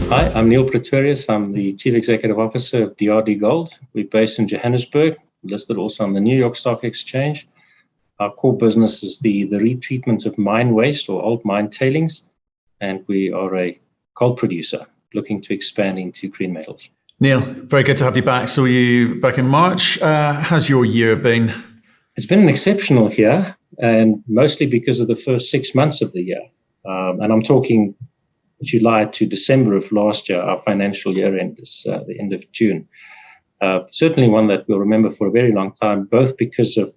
Hi, I'm Niël Pretorius. I'm the Chief Executive Officer of DRD Gold. We're based in Johannesburg, listed also on the New York Stock Exchange. Our core business is the retreatment of mine waste or old mine tailings, and we are a gold producer looking to expand into green metals. Niël, very good to have you back. Saw you back in March. How's your year been? It's been an exceptional year, and mostly because of the first 6 months of the year. And I'm talking July to December of last year. Our financial year end is the end of June. Certainly one that we'll remember for a very long time, both because of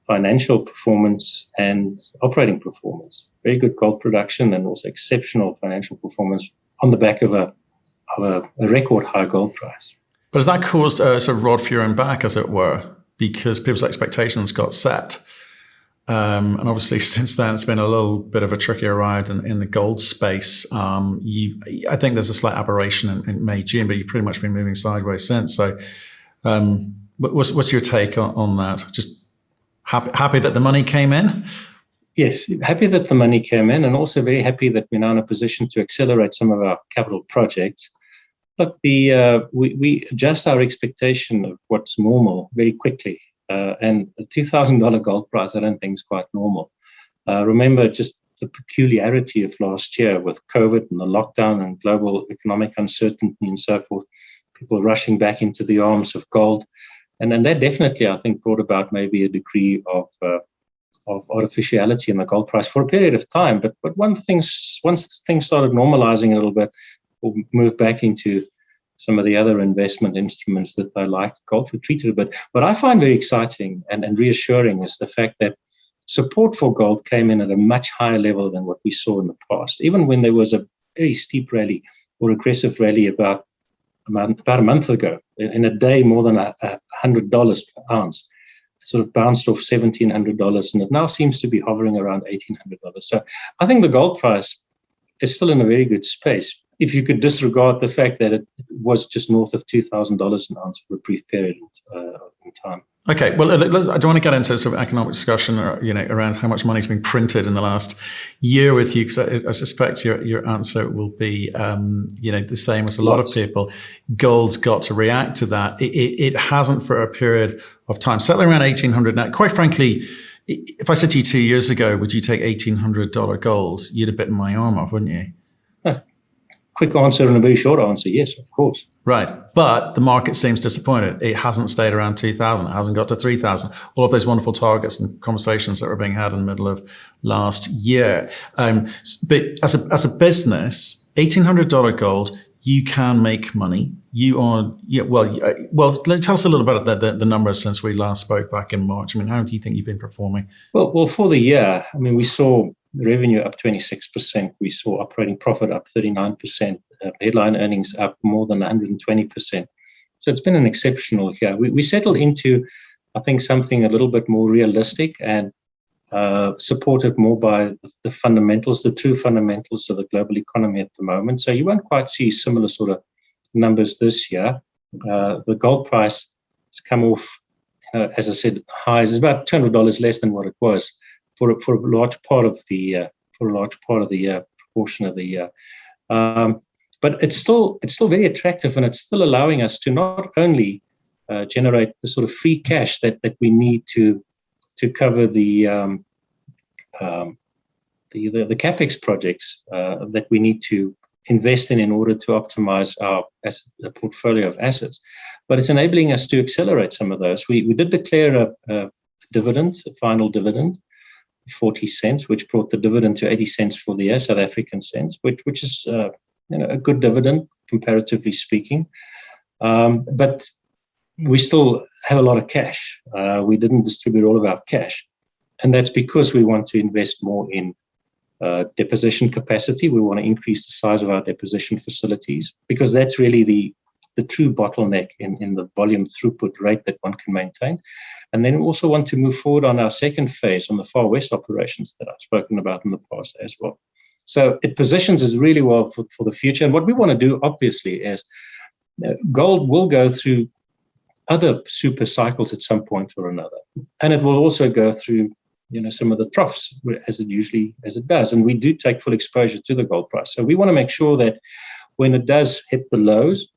financial performance and operating performance. Very good gold production and also exceptional financial performance on the back of a record high gold price. But has that caused a sort of rod for your own back, as it were, because people's expectations got set? And obviously since then, it's been a little bit of a trickier ride in the gold space. I think there's a slight aberration in May, June, but you've pretty much been moving sideways since. So what's your take on that? Just happy that the money came in? Yes, happy that the money came in, and also very happy that we're now in a position to accelerate some of our capital projects. Look, we adjust our expectation of what's normal very quickly. And a $2,000 gold price, I don't think is quite normal. Remember just the peculiarity of last year with COVID and the lockdown and global economic uncertainty and so forth, people rushing back into the arms of gold. And that definitely, I think, brought about maybe a degree of artificiality in the gold price for a period of time. But once things started normalizing a little bit, we'll move back into some of the other investment instruments that I like, gold retreated a bit. What I find very exciting and reassuring is the fact that support for gold came in at a much higher level than what we saw in the past. Even when there was a very steep rally or aggressive rally about a month ago, in a day more than $100 per ounce, it sort of bounced off $1,700, and it now seems to be hovering around $1,800. So I think the gold price is still in a very good space, if you could disregard the fact that it was just north of $2,000 an ounce for a brief period in time. Okay, well, I don't want to get into sort of economic discussion, around how much money's been printed in the last year with you, because I suspect your answer will be, the same as a lot of people. Gold's got to react to that. It hasn't for a period of time, settling around 1,800 now. Quite frankly, if I said to you 2 years ago, would you take $1,800 gold? You'd have bitten my arm off, wouldn't you? Quick answer and a very short answer, yes, of course. Right, but the market seems disappointed. It hasn't stayed around 2,000. It hasn't got to 3,000. All of those wonderful targets and conversations that were being had in the middle of last year. But as a business, $1,800 gold, you can make money. You are, tell us a little bit about the numbers since we last spoke back in March. I mean, how do you think you've been performing? Well, for the year, I mean, we saw revenue up 26%. We saw operating profit up 39%. Headline earnings up more than 120%. So it's been an exceptional year. We settled into, I think, something a little bit more realistic and supported more by the fundamentals, the true fundamentals of the global economy at the moment. So you won't quite see similar sort of numbers this year. The gold price has come off, as I said, highs. It's about $200 less than what it was for a large part of the year, proportion of the year. But it's still very attractive, and it's still allowing us to not only generate the sort of free cash that we need to cover the capex projects that we need to invest in order to optimize our portfolio of assets, but it's enabling us to accelerate some of those. We did declare a dividend, a final dividend, 40 cents, which brought the dividend to 80 cents for the year, South African cents, which is a good dividend comparatively speaking. But we still have a lot of cash. We didn't distribute all of our cash, and that's because we want to invest more in deposition capacity. We want to increase the size of our deposition facilities, because that's really the true bottleneck in the volume throughput rate that one can maintain. And then we also want to move forward on our second phase on the Far West operations that I've spoken about in the past as well. So it positions us really well for the future. And what we want to do, obviously, is gold will go through other super cycles at some point or another. And it will also go through some of the troughs as it does. And we do take full exposure to the gold price. So we want to make sure that when it does hit the lows,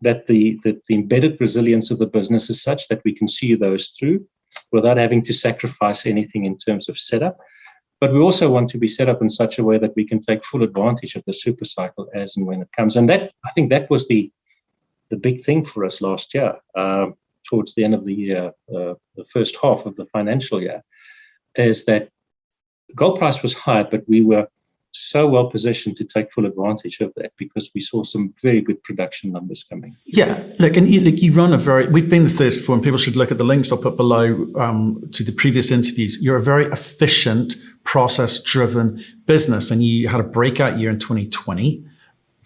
that the embedded resilience of the business is such that we can see those through without having to sacrifice anything in terms of setup. But we also want to be set up in such a way that we can take full advantage of the super cycle as and when it comes. And that, I think that was the big thing for us last year, towards the end of the year, the first half of the financial year, is that gold price was high, but we were so well positioned to take full advantage of that because we saw some very good production numbers coming. Yeah, look, and you run we've been through this before, and people should look at the links I'll put below to the previous interviews. You're a very efficient, process-driven business, and you had a breakout year in 2020,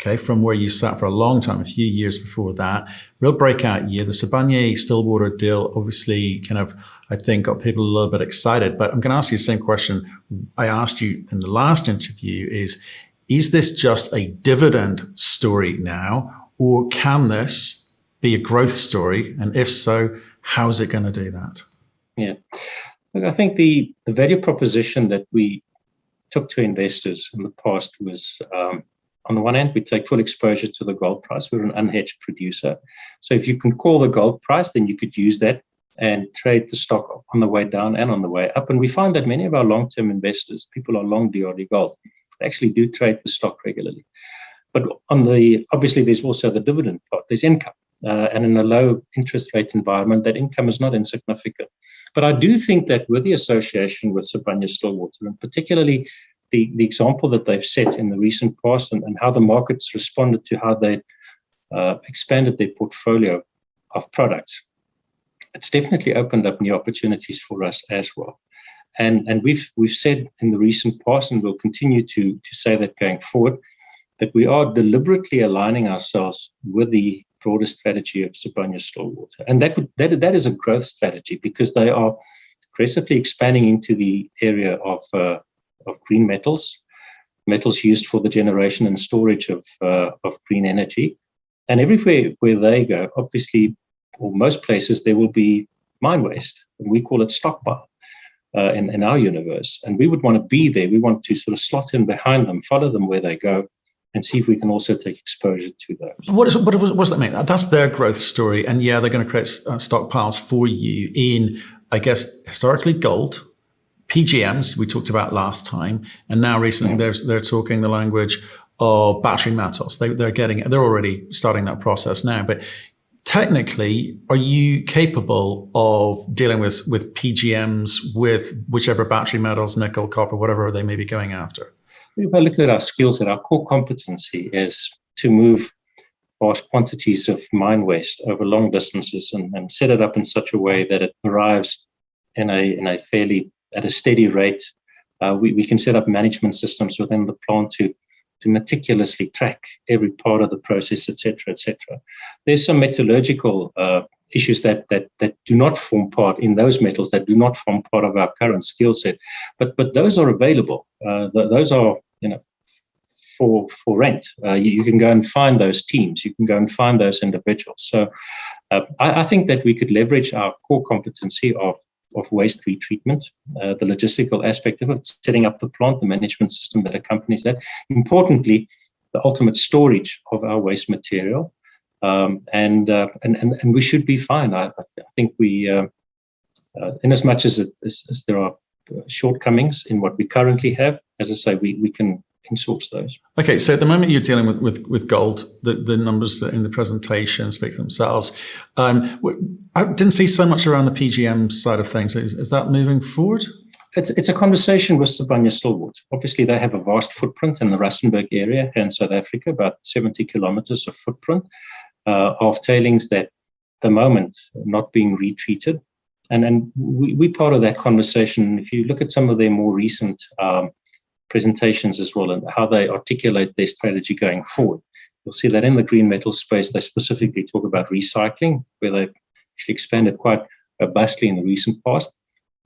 okay, from where you sat for a long time, a few years before that. Real breakout year. The Sibanye-Stillwater deal obviously kind of, I think, got people a little bit excited. But I'm going to ask you the same question I asked you in the last interview is this just a dividend story now, or can this be a growth story? And if so, how is it going to do that? Yeah. Look, I think the value proposition that we took to investors in the past was, on the one hand, we take full exposure to the gold price. We're an unhedged producer. So if you can call the gold price, then you could use that and trade the stock on the way down and on the way up. And we find that many of our long-term investors, people are long DRD gold, actually do trade the stock regularly. But obviously, there's also the dividend part. There's income. And in a low interest rate environment, that income is not insignificant. But I do think that with the association with Sibanye-Stillwater, and particularly the example that they've set in the recent past and how the markets responded to how they expanded their portfolio of products, it's definitely opened up new opportunities for us as well. And we've said in the recent past, and we'll continue to say that going forward, that we are deliberately aligning ourselves with the broader strategy of Sibanye-Stillwater. And that is a growth strategy because they are aggressively expanding into the area of green metals used for the generation and storage of green energy. And everywhere where they go, obviously, or most places, there will be mine waste. And we call it stockpile in our universe. And we would want to be there. We want to sort of slot in behind them, follow them where they go, and see if we can also take exposure to those. What does that mean? That's their growth story. And yeah, they're going to create stockpiles for you in, I guess, historically gold, PGMs we talked about last time, and now recently they're talking the language of battery metals. They're already starting that process now. But technically, are you capable of dealing with PGMs with whichever battery metals, nickel, copper, whatever they may be going after? If I look at our skills, our core competency is to move vast quantities of mine waste over long distances and set it up in such a way that it arrives in a fairly at a steady rate. We can set up management systems within the plant to meticulously track every part of the process, et cetera, et cetera. There's some metallurgical issues that do not form part in those metals that do not form part of our current skill set, but those are available. Those are for rent. You can go and find those teams. You can go and find those individuals. So I think that we could leverage our core competency of waste retreatment, the logistical aspect of it, setting up the plant, the management system that accompanies that. Importantly, the ultimate storage of our waste material, and we should be fine. I think we, in as much as there are shortcomings in what we currently have, as I say, we can insource those. Okay, so at the moment you're dealing with gold, the numbers that in the presentation speak for themselves. I didn't see so much around the PGM side of things. Is that moving forward? It's a conversation with Sibanye-Stillwater. Obviously, they have a vast footprint in the Rustenburg area here in South Africa, about 70 kilometers of footprint of tailings that at the moment are not being retreated. And we part of that conversation. If you look at some of their more recent presentations as well and how they articulate their strategy going forward, you'll see that in the green metal space, they specifically talk about recycling, where they've actually expanded quite robustly in the recent past.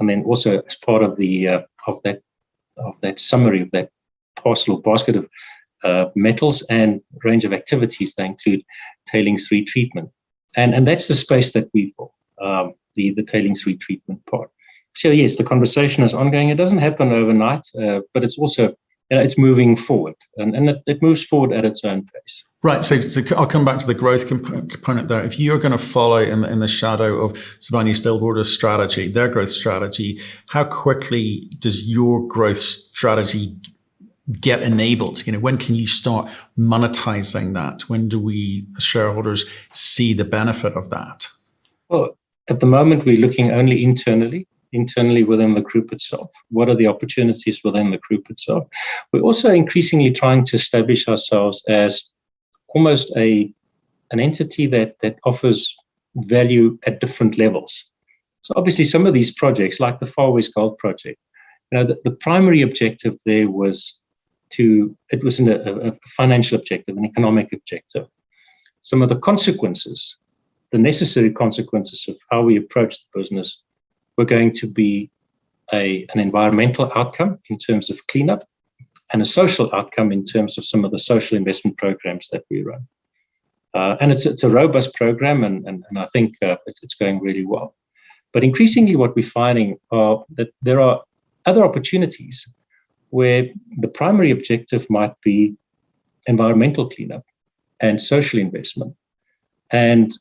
And then also as part of the of that summary of that parcel or basket of metals and range of activities, they include tailings retreatment. And that's the space that we for, the tailings retreatment part. So yes, the conversation is ongoing. It doesn't happen overnight, but it's also it's moving forward, and it moves forward at its own pace. Right. So I'll come back to the growth component there. If you're going to follow in the shadow of Sibanye-Stillwater's strategy, their growth strategy, how quickly does your growth strategy get enabled? When can you start monetizing that? When do we, as shareholders, see the benefit of that? Well, at the moment, we're looking only internally within the group itself. What are the opportunities within the group itself? We're also increasingly trying to establish ourselves as almost an entity that offers value at different levels. So obviously some of these projects, like the Far West Gold Project, the primary objective there was it was a financial objective, an economic objective. Some of the consequences, the necessary consequences of how we approach the business were going to be an environmental outcome in terms of cleanup, and a social outcome in terms of some of the social investment programs that we run. And it's a robust program, and I think it's going really well. But increasingly what we're finding are that there are other opportunities where the primary objective might be environmental cleanup and social investment. And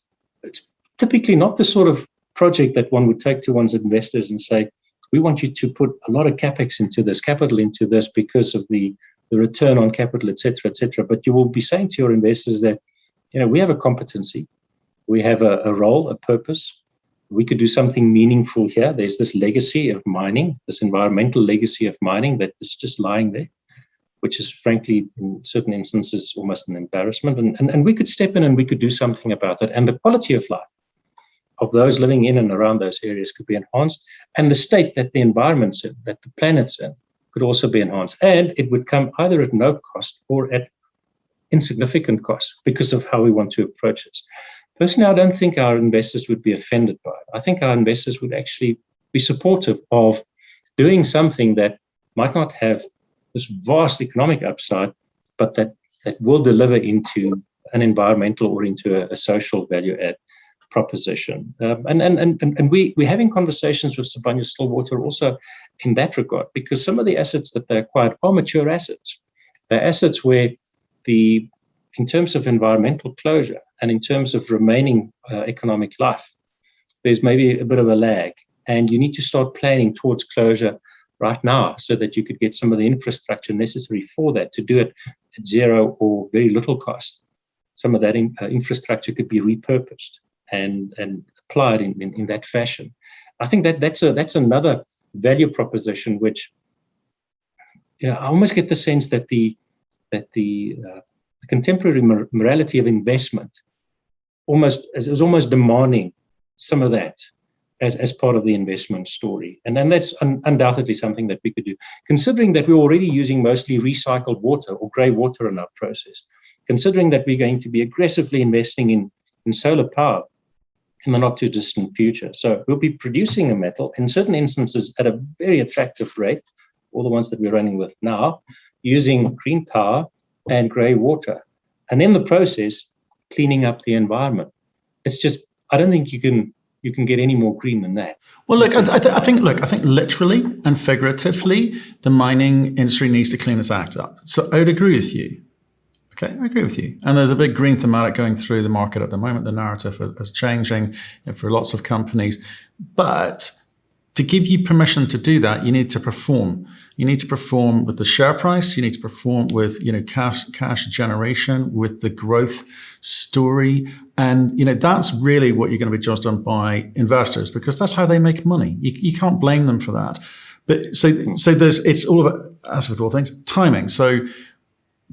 it's typically not the sort of project that one would take to one's investors and say, we want you to put a lot of capex into this, capital into this because of the return on capital, et cetera, et cetera. But you will be saying to your investors that, we have a competency, we have a role, a purpose. We could do something meaningful here. There's this legacy of mining, this environmental legacy of mining that is just lying there, which is frankly, in certain instances, almost an embarrassment. And we could step in and we could do something about it. And the quality of life of those living in and around those areas could be enhanced, and the state that the environment's in, that the planet's in, could also be enhanced. And it would come either at no cost or at insignificant cost because of how we want to approach this. Personally, I don't think our investors would be offended by it. I think our investors would actually be supportive of doing something that might not have this vast economic upside, but that will deliver into an environmental or into a social value add proposition. And we're having conversations with Sibanye-Stillwater also in that regard, because some of the assets that they acquired are mature assets. They're assets where in terms of environmental closure and in terms of remaining economic life, there's maybe a bit of a lag, and you need to start planning towards closure right now so that you could get some of the infrastructure necessary for that, to do it at zero or very little cost. Some of that infrastructure could be repurposed and applied in that fashion. I think that's another value proposition, which I almost get the sense that the contemporary morality of investment is almost demanding some of that as part of the investment story. And then that's undoubtedly something that we could do, considering that we're already using mostly recycled water or grey water in our process, considering that we're going to be aggressively investing in solar power in the not too distant future. So we'll be producing a metal in certain instances at a very attractive rate, all the ones that we're running with now, using green power and grey water, and in the process cleaning up the environment. It's just, I don't think you can get any more green than that. Well, look, I think literally and figuratively, the mining industry needs to clean its act up. So I would agree with you. Okay, I agree with you. And there's a big green thematic going through the market at the moment. The narrative is changing for lots of companies. But to give you permission to do that, you need to perform. You need to perform with the share price. You need to perform with cash generation, with the growth story. And that's really what you're going to be judged on by investors, because that's how they make money. You can't blame them for that. But so it's all about, as with all things, timing. So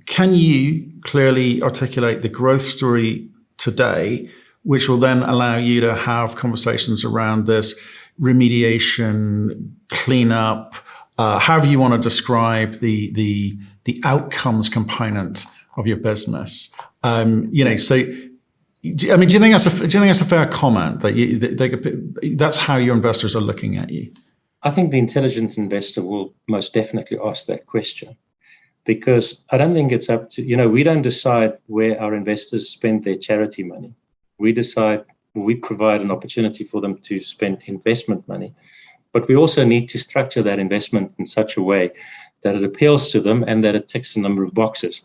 can you clearly articulate the growth story today, which will then allow you to have conversations around this remediation, cleanup, however you want to describe the outcomes component of your business? So do you think that's a fair comment that that's how your investors are looking at you? I think the intelligent investor will most definitely ask that question, because I don't think it's up to, we don't decide where our investors spend their charity money. We provide an opportunity for them to spend investment money, but we also need to structure that investment in such a way that it appeals to them, and that it ticks a number of boxes.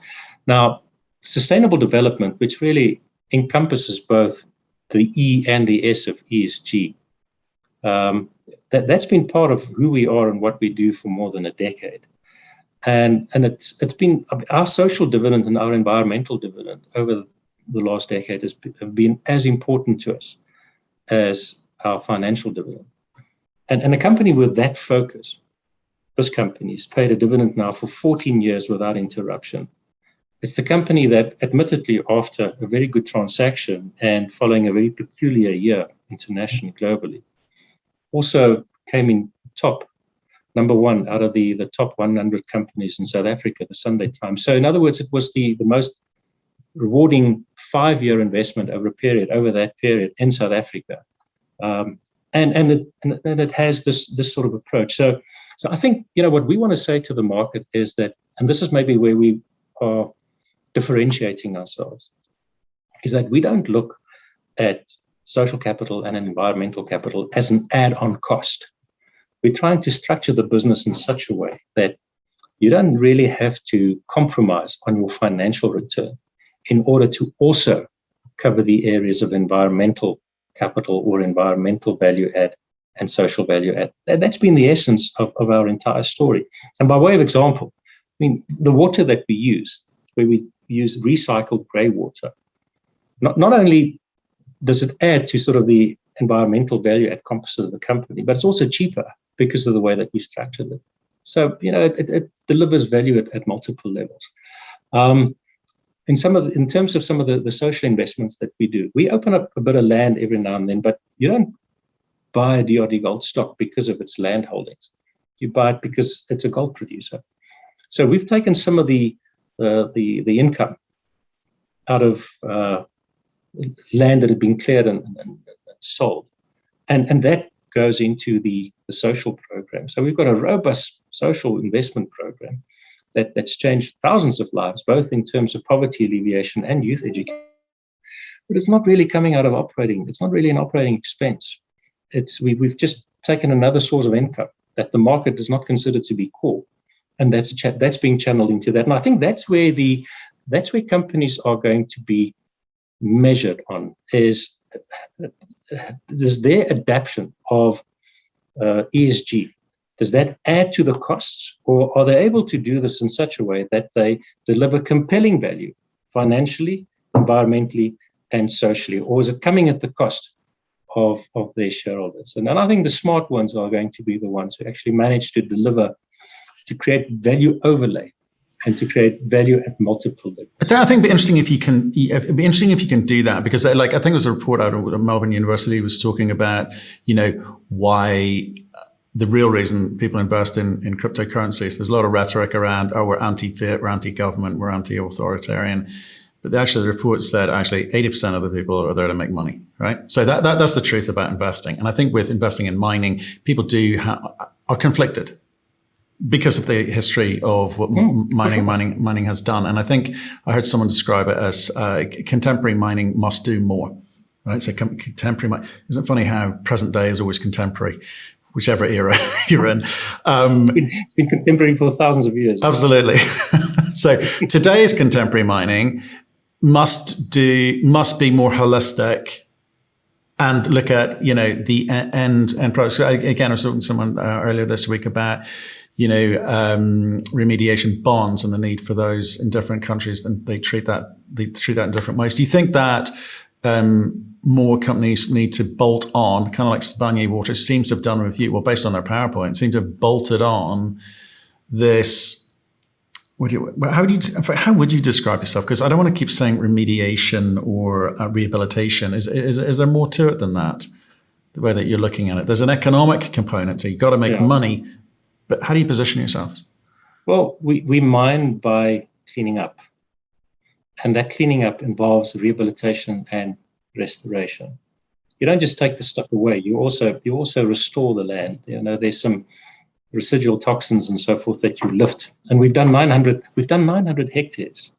Now, sustainable development, which really encompasses both the E and the S of ESG, that's been part of who we are and what we do for more than a decade. And it's been our social dividend and our environmental dividend over the last decade have been as important to us as our financial dividend. And a company with that focus, this company has paid a dividend now for 14 years without interruption. It's the company that, admittedly, after a very good transaction and following a very peculiar year internationally, globally, also came in number one out of the top 100 companies in South Africa, the Sunday Times. So in other words, it was the most rewarding 5-year investment over that period in South Africa. And it has this sort of approach. So I think, what we want to say to the market is that, and this is maybe where we are differentiating ourselves, is that we don't look at social capital and environmental capital as an add-on cost. We're trying to structure the business in such a way that you don't really have to compromise on your financial return in order to also cover the areas of environmental capital or environmental value add and social value add. That's been the essence of our entire story. And by way of example, the water that we use, where we use recycled grey water, not only does it add to sort of the environmental value add composite of the company, but it's also cheaper because of the way that we structured it. So, it delivers value at multiple levels. In terms of some of the social investments that we do, we open up a bit of land every now and then, but you don't buy a DRD Gold stock because of its land holdings. You buy it because it's a gold producer. So we've taken some of the income out of land that had been cleared and sold, and that goes into the social program. So we've got a robust social investment program that's changed thousands of lives, both in terms of poverty alleviation and youth education. But it's not really coming out of operating. It's not really an operating expense. We've just taken another source of income that the market does not consider to be core, and that's being channeled into that. And I think that's where companies are going to be measured on, is their adaptation of ESG. Does that add to the costs, or are they able to do this in such a way that they deliver compelling value financially, environmentally, and socially? Or is it coming at the cost of their shareholders? And I think the smart ones are going to be the ones who actually manage to deliver, to create value overlay and to create value at multiple levels. I think it'd be interesting if you can do that, because I think there was a report out of Melbourne University was talking about, why the real reason people invest in cryptocurrencies. There's a lot of rhetoric around, we're anti-fiat, we're anti-government, we're anti-authoritarian. But actually the report said 80% of the people are there to make money, right? So that's the truth about investing. And I think with investing in mining, people are conflicted because of the history of what mining has done. And I think I heard someone describe it as contemporary mining must do more, right? So contemporary mining, isn't it funny how present day is always contemporary, whichever era you're in. It's been contemporary for thousands of years. Absolutely. So today's contemporary mining must be more holistic and look at, the end products. So again, I was talking to someone earlier this week about, remediation bonds and the need for those in different countries, and they treat that in different ways. Do you think that more companies need to bolt on, kind of like Sibanye Water seems to have done with you, well, based on their PowerPoint, seem to have bolted on this? How would you describe yourself? Because I don't want to keep saying remediation or rehabilitation. Is there more to it than that? The way that you're looking at it, there's an economic component, so you've got to make money. But how do you position yourself? Well, we mine by cleaning up, and that cleaning up involves rehabilitation and restoration. You don't just take the stuff away. You also restore the land. There's some residual toxins and so forth that you lift. And we've done 900 hectares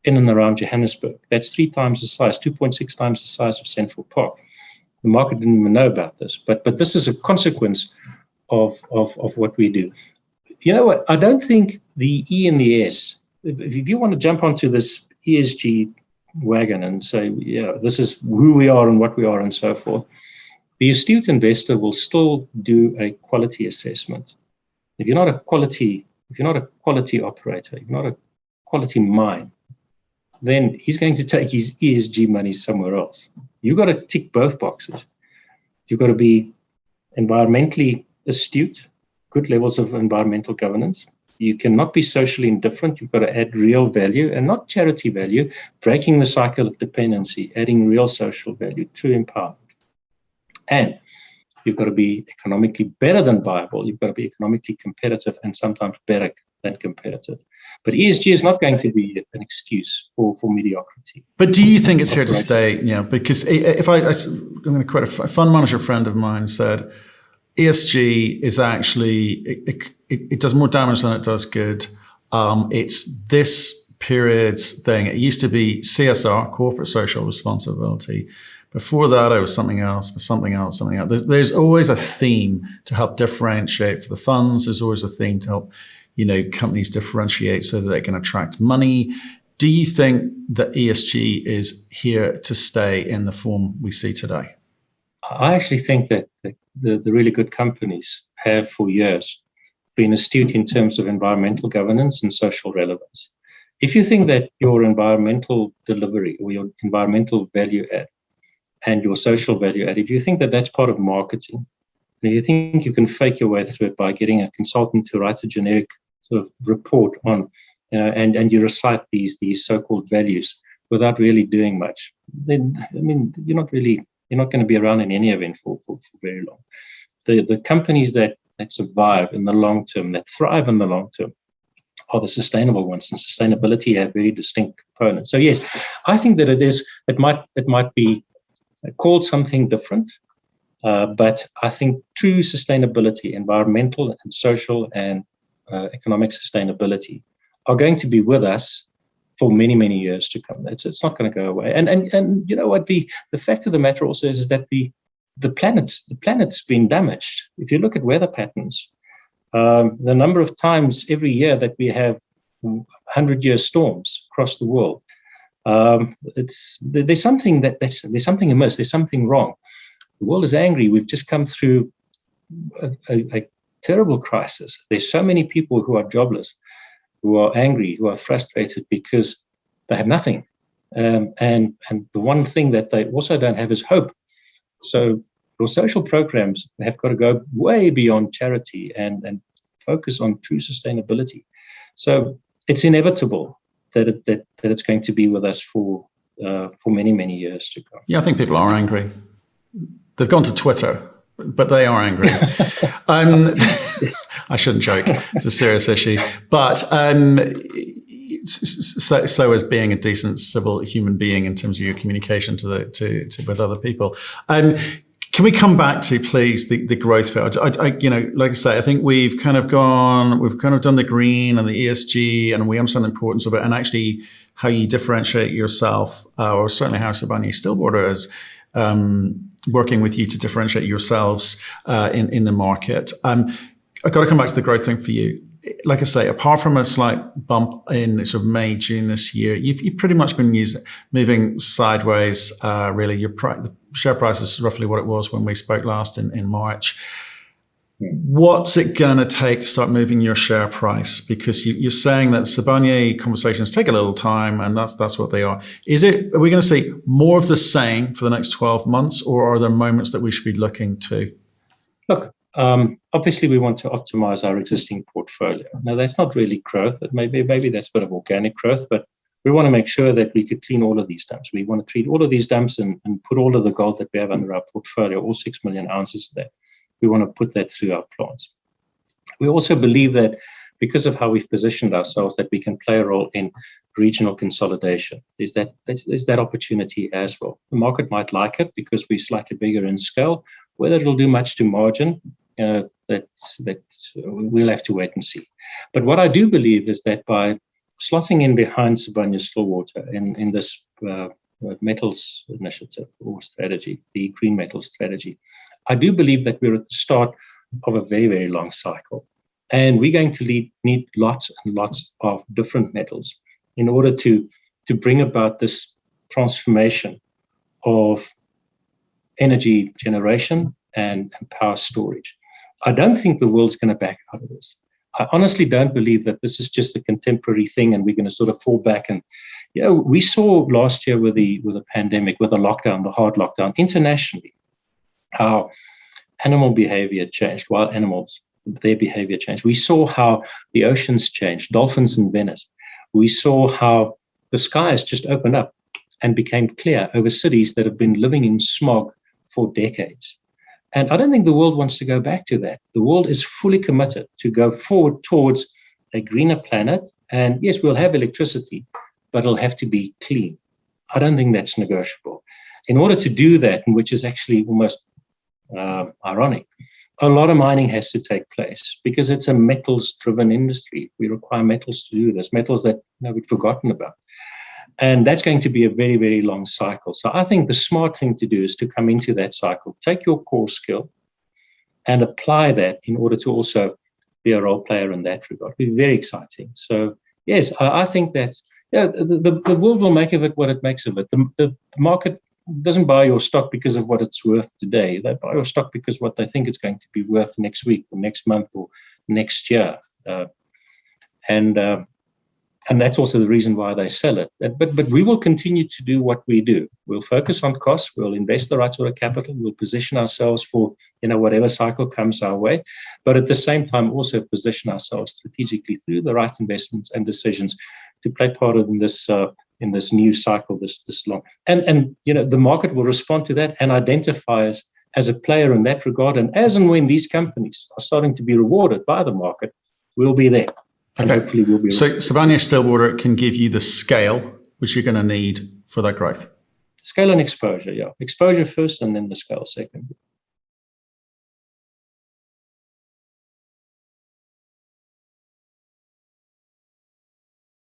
in and around Johannesburg. That's 3 times the size, 2.6 times the size of Central Park. The market didn't even know about this, but this is a consequence of what we do. you know what? I don't think the E and the S, if you want to jump onto this ESG wagon and say, yeah, this is who we are and what we are and so forth, the astute investor will still do a quality assessment. If you're not a quality operator, if you're not a quality mine, then he's going to take his ESG money somewhere else. You've got to tick both boxes. You've got to be environmentally astute, good levels of environmental governance. You cannot be socially indifferent. You've got to add real value and not charity value, breaking the cycle of dependency, adding real social value, true empowerment. And you've got to be economically better than viable. You've got to be economically competitive and sometimes better than competitive. But ESG is not going to be an excuse for mediocrity. But do you think it's here to stay? Yeah, because I'm going to quote a fund manager friend of mine said, ESG is actually, it does more damage than it does good. It's this period's thing. It used to be CSR, corporate social responsibility. Before that, it was something else. There's always a theme to help differentiate for the funds. There's always a theme to help, companies differentiate so that they can attract money. Do you think that ESG is here to stay in the form we see today? I actually think that the really good companies have for years been astute in terms of environmental governance and social relevance. If you think that your environmental delivery or your environmental value add and your social value add, if you think that that's part of marketing, and you think you can fake your way through it by getting a consultant to write a generic sort of report on, and you recite these so-called values without really doing much, then, you're not going to be around in any event for very long. The companies that survive in the long term, that thrive in the long term, are the sustainable ones, and sustainability have very distinct components. So yes, I think that it might be called something different, but I think true sustainability, environmental and social and economic sustainability, are going to be with us for many, many years to come. It's not going to go away. And you know what, the fact of the matter also is that the planet's been damaged. If you look at weather patterns, the number of times every year that we have 100-year storms across the world, there's something amiss. There's something wrong. The world is angry. We've just come through a terrible crisis. There's so many people who are jobless, who are angry, who are frustrated because they have nothing. And the one thing that they also don't have is hope. So your social programs have got to go way beyond charity and focus on true sustainability. So it's inevitable that it's going to be with us for many, many years to come. Yeah, I think people are angry. They've gone to Twitter, but they are angry. I shouldn't joke. It's a serious issue. But so is being a decent civil human being in terms of your communication with other people. Can we come back to, please, the growth bit? Like I say, I think we've kind of done the green and the ESG, and we understand the importance of it, and actually how you differentiate yourself, or certainly how Sibanye-Stillwater is working with you to differentiate yourselves in the market. I've got to come back to the growth thing for you. Like I say, apart from a slight bump in sort of May, June this year, you've pretty much been moving sideways, really. The share price is roughly what it was when we spoke last in March. What's it going to take to start moving your share price? Because you're saying that Sibanye conversations take a little time, and that's what they are. Are we going to see more of the same for the next 12 months, or are there moments that we should be looking to? Look, obviously we want to optimize our existing portfolio. Now, that's not really growth. Maybe that's a bit of organic growth, but we want to make sure that we could clean all of these dumps. We want to treat all of these dumps and put all of the gold that we have under our portfolio, all 6 million ounces of that. We want to put that through our plants. We also believe that because of how we've positioned ourselves, that we can play a role in regional consolidation. There's that opportunity as well. The market might like it because we're slightly bigger in scale. Whether it'll do much to margin, we'll have to wait and see. But what I do believe is that by slotting in behind Sibanye-Stillwater in this metals initiative or strategy, the green metals strategy, I do believe that we're at the start of a very, very long cycle. And we're going to need lots and lots of different metals in order to bring about this transformation of energy generation and power storage. I don't think the world's going to back out of this. I honestly don't believe that this is just a contemporary thing and we're going to sort of fall back. And we saw last year with the pandemic, with the lockdown, the hard lockdown internationally, how animal behavior changed, wild animals, their behavior changed. We saw how the oceans changed, dolphins in Venice. We saw how the skies just opened up and became clear over cities that have been living in smog for decades. And I don't think the world wants to go back to that. The world is fully committed to go forward towards a greener planet. And yes, we'll have electricity, but it'll have to be clean. I don't think that's negotiable. In order to do that, which is actually almost ironic, a lot of mining has to take place because it's a metals-driven industry. We require metals to do this, metals that we've forgotten about. And that's going to be a very, very long cycle. So I think the smart thing to do is to come into that cycle, take your core skill and apply that in order to also be a role player in that regard. It'll be very exciting. So yes, I think that the world will make of it what it makes of it. The market doesn't buy your stock because of what it's worth today. They buy your stock because what they think it's going to be worth next week or next month or next year. And that's also the reason why they sell it. But we will continue to do what we do. We'll focus on costs. We'll invest the right sort of capital. We'll position ourselves for whatever cycle comes our way. But at the same time, also position ourselves strategically through the right investments and decisions to play part in this new cycle, this long. And the market will respond to that and identify us as a player in that regard. And as and when these companies are starting to be rewarded by the market, we'll be there. Okay. So Sibanye-Stillwater can give you the scale which you're going to need for that growth. Scale and exposure, yeah. Exposure first and then the scale second.